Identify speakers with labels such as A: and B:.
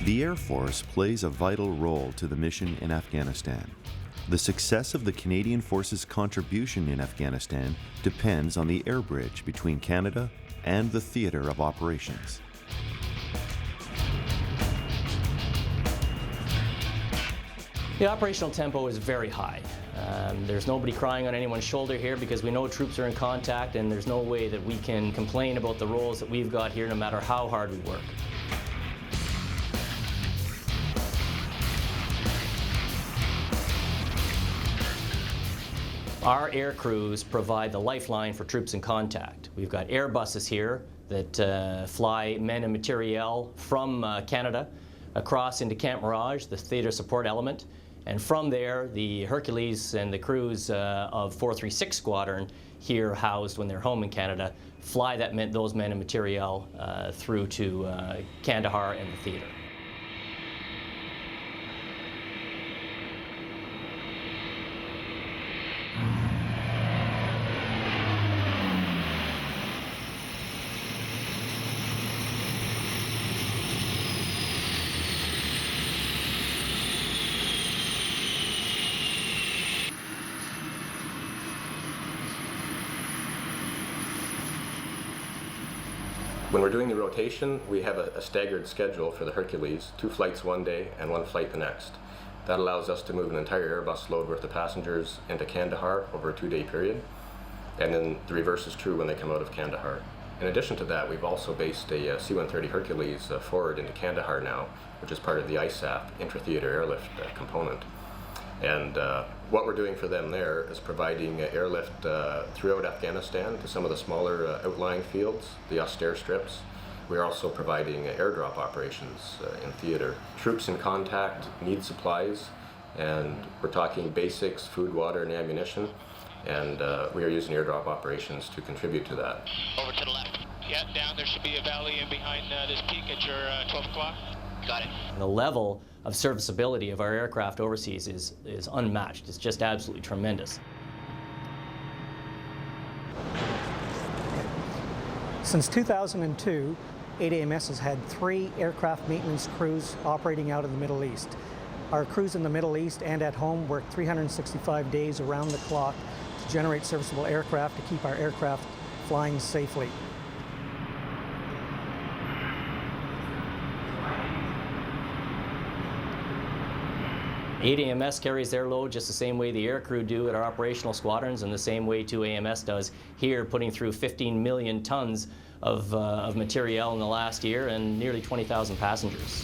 A: The Air Force plays a vital role to the mission in Afghanistan. The success of the Canadian Forces' contribution in Afghanistan depends on the air bridge between Canada and the theater of operations.
B: The operational tempo is very high. There's nobody crying on anyone's shoulder here because we know troops are in contact, and there's no way that we can complain about the roles that we've got here no matter how hard we work. Our air crews provide the lifeline for troops in contact. We've got air buses here that fly men and materiel from Canada across into Camp Mirage, the theater support element, and from there the Hercules and the crews of 436 Squadron here housed when they're home in Canada fly those men and materiel through to Kandahar and the theater.
C: When we're doing the rotation, we have a staggered schedule for the Hercules, 2 flights one day and 1 flight the next. That allows us to move an entire Airbus load worth of passengers into Kandahar over a 2-day period, and then the reverse is true when they come out of Kandahar. In addition to that, we've also based a C-130 Hercules forward into Kandahar now, which is part of the ISAF, intra-theater airlift component. And what we're doing for them there is providing airlift throughout Afghanistan to some of the smaller outlying fields, the austere strips. We're also providing airdrop operations in theater. Troops in contact need supplies, and we're talking basics, food, water, and ammunition, and we are using airdrop operations to contribute to that.
D: Over to the left. Yeah, down there should be a valley in behind this peak at your 12 o'clock. Got it.
B: The level of serviceability of our aircraft overseas is unmatched. It's just absolutely tremendous.
E: Since 2002, ATHENA has had 3 aircraft maintenance crews operating out of the Middle East. Our crews in the Middle East and at home work 365 days around the clock to generate serviceable aircraft to keep our aircraft flying safely.
B: ATHENA carries their load just the same way the aircrew do at our operational squadrons, and the same way 2AMS does here, putting through 15 million tons of materiel in the last year and nearly 20,000 passengers.